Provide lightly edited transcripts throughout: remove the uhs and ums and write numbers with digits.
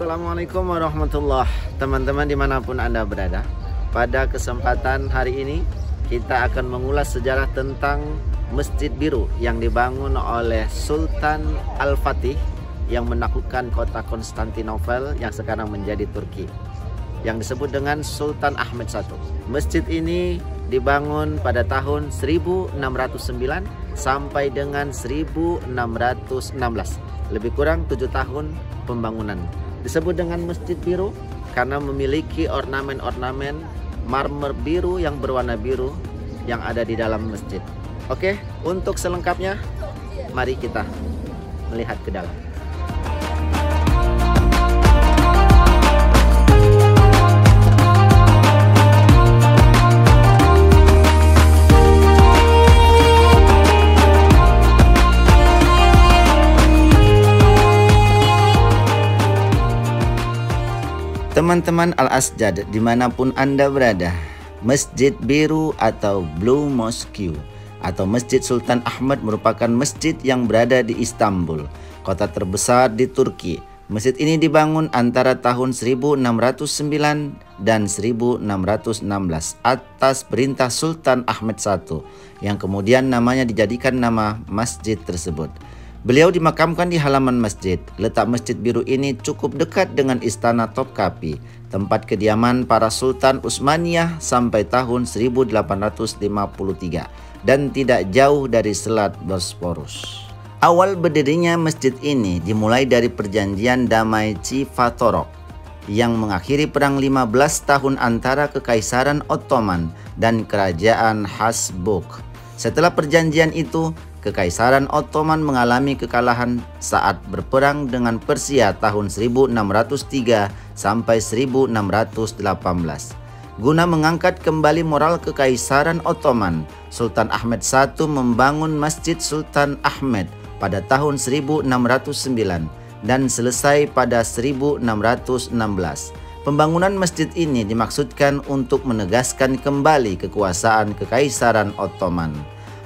Assalamualaikum warahmatullahi teman-teman dimanapun Anda berada. Pada kesempatan hari ini kita akan mengulas sejarah tentang Masjid Biru yang dibangun oleh Sultan Al-Fatih yang menaklukkan kota Konstantinopel yang sekarang menjadi Turki, yang disebut dengan Sultan Ahmed I. Masjid ini dibangun pada tahun 1609 sampai dengan 1616, lebih kurang 7 tahun pembangunan. Disebut dengan Masjid Biru karena memiliki ornamen-ornamen marmer biru yang berwarna biru yang ada di dalam masjid. Oke, untuk selengkapnya mari kita melihat ke dalam. Teman-teman Al-Asjad dimanapun Anda berada, Masjid Biru atau Blue Mosque atau Masjid Sultan Ahmed merupakan masjid yang berada di Istanbul, kota terbesar di Turki. Masjid ini dibangun antara tahun 1609 dan 1616 atas perintah Sultan Ahmed I, yang kemudian namanya dijadikan nama masjid tersebut. Beliau dimakamkan di halaman masjid. Letak Masjid Biru ini cukup dekat dengan Istana Topkapi, tempat kediaman para Sultan Utsmaniyah sampai tahun 1853, dan tidak jauh dari Selat Bosporus. Awal berdirinya masjid ini dimulai dari perjanjian damai Civatorok yang mengakhiri perang 15 tahun antara Kekaisaran Ottoman dan Kerajaan Habsburg. Setelah perjanjian itu, Kekaisaran Ottoman mengalami kekalahan saat berperang dengan Persia tahun 1603 sampai 1618. Guna mengangkat kembali moral Kekaisaran Ottoman, Sultan Ahmed I membangun Masjid Sultan Ahmed pada tahun 1609 dan selesai pada 1616. Pembangunan masjid ini dimaksudkan untuk menegaskan kembali kekuasaan Kekaisaran Ottoman.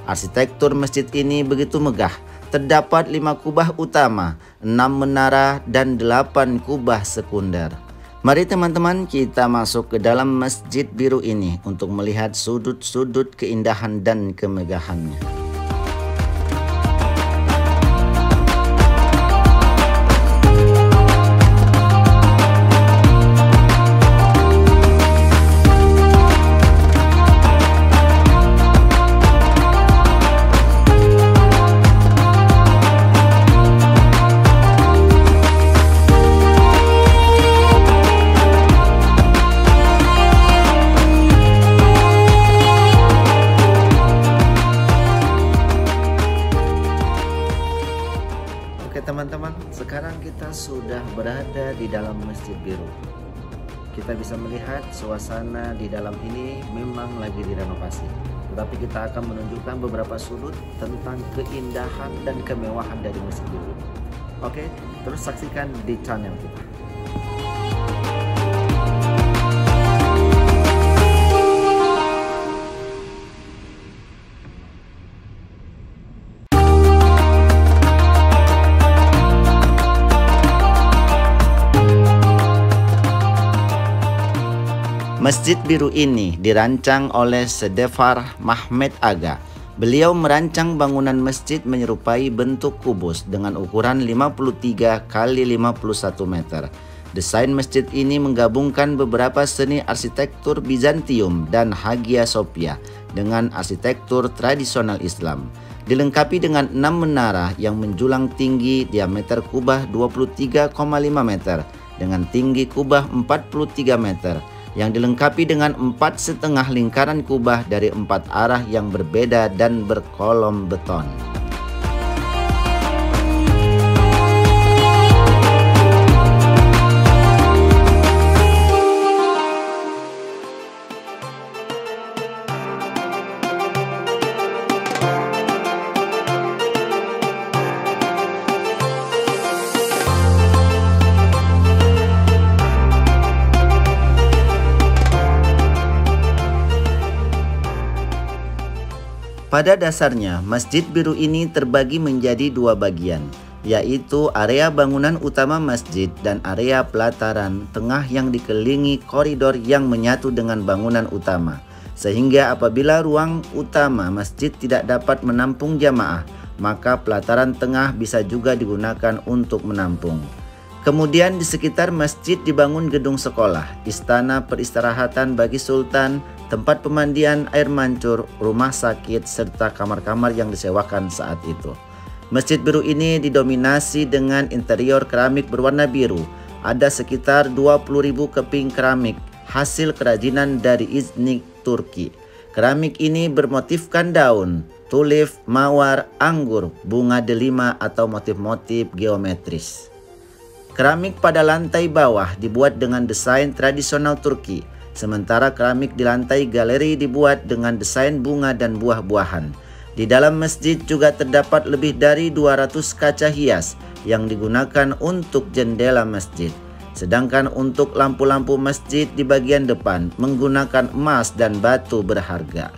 Arsitektur masjid ini begitu megah. Terdapat 5 kubah utama, 6 menara, dan 8 kubah sekunder. Mari teman-teman kita masuk ke dalam Masjid Biru ini untuk melihat sudut-sudut keindahan dan kemegahannya. Teman-teman, sekarang kita sudah berada di dalam Masjid Biru. Kita bisa melihat suasana di dalam ini memang lagi direnovasi, tetapi kita akan menunjukkan beberapa sudut tentang keindahan dan kemewahan dari Masjid Biru. Oke, terus saksikan di channel kita. Masjid Biru ini dirancang oleh Sedefar Mahmed Aga. Beliau merancang bangunan masjid menyerupai bentuk kubus dengan ukuran 53 x 51 meter. Desain masjid ini menggabungkan beberapa seni arsitektur Bizantium dan Hagia Sophia dengan arsitektur tradisional Islam. Dilengkapi dengan 6 menara yang menjulang tinggi diameter kubah 23,5 meter dengan tinggi kubah 43 meter. Yang dilengkapi dengan 4,5 lingkaran kubah dari 4 arah yang berbeda dan berkolom beton. Pada dasarnya, Masjid Biru ini terbagi menjadi 2 bagian. yaitu area bangunan utama masjid dan area pelataran tengah yang dikelilingi koridor yang menyatu dengan bangunan utama. Sehingga apabila ruang utama masjid tidak dapat menampung jamaah, maka pelataran tengah bisa juga digunakan untuk menampung. Kemudian di sekitar masjid dibangun gedung sekolah, istana peristirahatan bagi sultan, tempat pemandian air mancur, rumah sakit, serta kamar-kamar yang disewakan saat itu. Masjid biru ini didominasi dengan interior keramik berwarna biru. Ada sekitar 20.000 keping keramik hasil kerajinan dari Iznik, Turki. Keramik ini bermotifkan daun, tulip, mawar, anggur, bunga delima atau motif-motif geometris. Keramik pada lantai bawah dibuat dengan desain tradisional Turki, sementara keramik di lantai galeri dibuat dengan desain bunga dan buah-buahan. Di dalam masjid juga terdapat lebih dari 200 kaca hias yang digunakan untuk jendela masjid. Sedangkan untuk lampu-lampu masjid di bagian depan menggunakan emas dan batu berharga.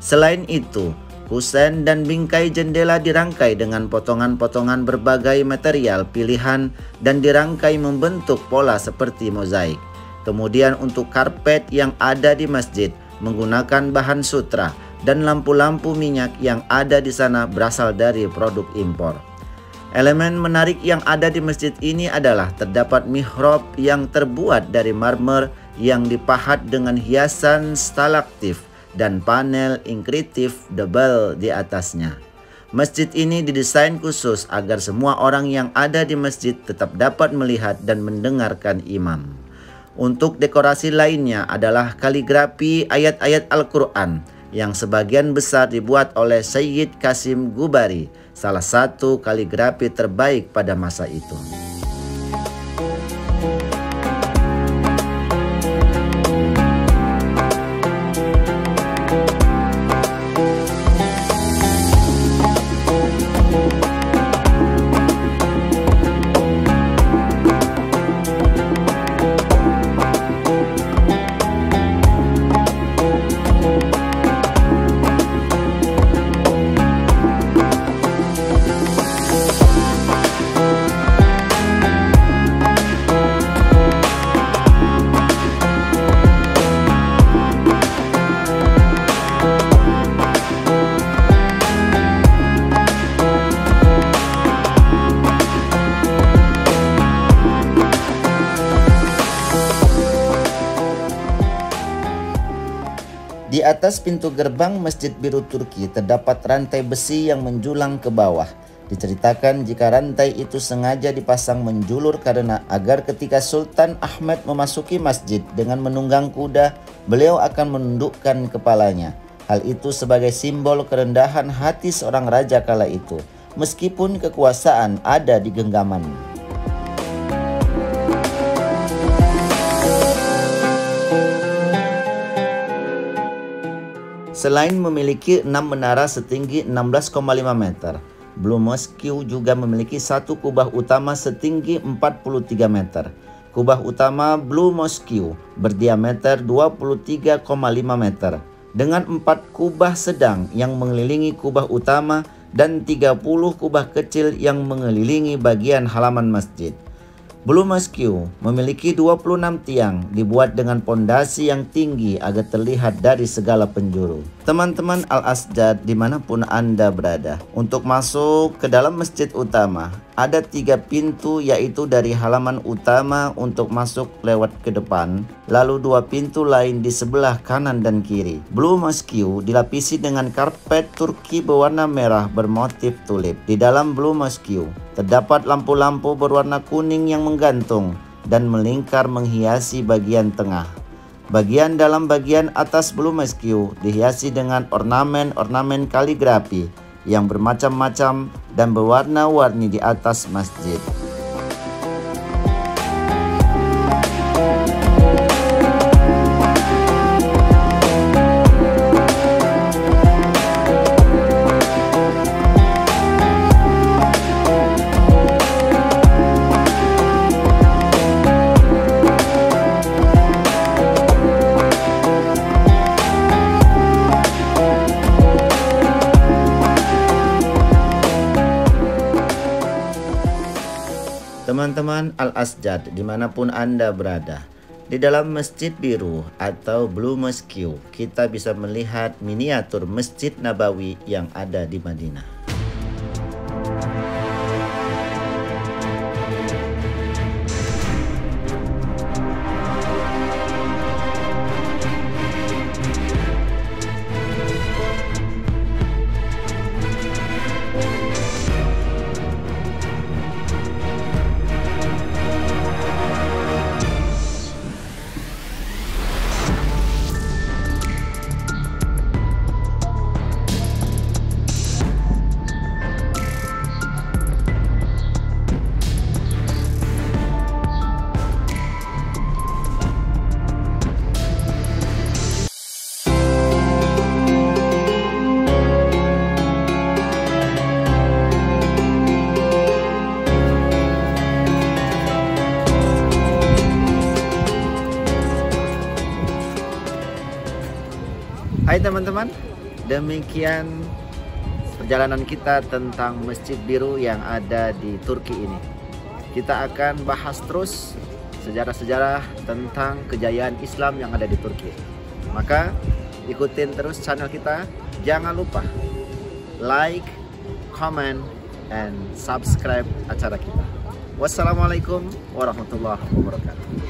Selain itu, kusen dan bingkai jendela dirangkai dengan potongan-potongan berbagai material pilihan dan dirangkai membentuk pola seperti mozaik. Kemudian untuk karpet yang ada di masjid menggunakan bahan sutra dan lampu-lampu minyak yang ada di sana berasal dari produk impor. Elemen menarik yang ada di masjid ini adalah terdapat mihrab yang terbuat dari marmer yang dipahat dengan hiasan stalaktif dan panel inkritif double di atasnya. Masjid ini didesain khusus agar semua orang yang ada di masjid tetap dapat melihat dan mendengarkan imam. Untuk dekorasi lainnya adalah kaligrafi ayat-ayat Al-Quran yang sebagian besar dibuat oleh Sayyid Qasim Gubari, salah satu kaligrafi terbaik pada masa itu. Di atas pintu gerbang Masjid Biru Turki terdapat rantai besi yang menjulang ke bawah. Diceritakan jika rantai itu sengaja dipasang menjulur karena agar ketika Sultan Ahmed memasuki masjid dengan menunggang kuda, beliau akan menundukkan kepalanya. Hal itu sebagai simbol kerendahan hati seorang raja kala itu, meskipun kekuasaan ada di genggamannya. Selain memiliki 6 menara setinggi 16,5 meter, Blue Mosque juga memiliki satu kubah utama setinggi 43 meter. Kubah utama Blue Mosque berdiameter 23,5 meter dengan 4 kubah sedang yang mengelilingi kubah utama dan 30 kubah kecil yang mengelilingi bagian halaman masjid. Blue Mosque memiliki 26 tiang dibuat dengan pondasi yang tinggi agar terlihat dari segala penjuru. Teman-teman Al-Asjad dimanapun Anda berada, untuk masuk ke dalam masjid utama ada 3 pintu, yaitu dari halaman utama untuk masuk lewat ke depan, lalu 2 pintu lain di sebelah kanan dan kiri. Blue Mosque dilapisi dengan karpet Turki berwarna merah bermotif tulip. Di dalam Blue Mosque terdapat lampu-lampu berwarna kuning yang menggantung dan melingkar menghiasi bagian tengah. Bagian dalam bagian atas Blue Mosque dihiasi dengan ornamen-ornamen kaligrafi yang bermacam-macam dan berwarna-warni di atas masjid. teman-teman Al-Asjad dimanapun Anda berada. Di dalam Masjid Biru atau Blue Mosque, kita bisa melihat miniatur Masjid Nabawi yang ada di Madinah. Hai teman-teman, demikian perjalanan kita tentang Masjid Biru yang ada di Turki ini. Kita akan bahas terus sejarah-sejarah tentang kejayaan Islam yang ada di Turki. Maka ikutin terus channel kita. Jangan lupa like, comment, and subscribe acara kita. Wassalamualaikum warahmatullahi wabarakatuh.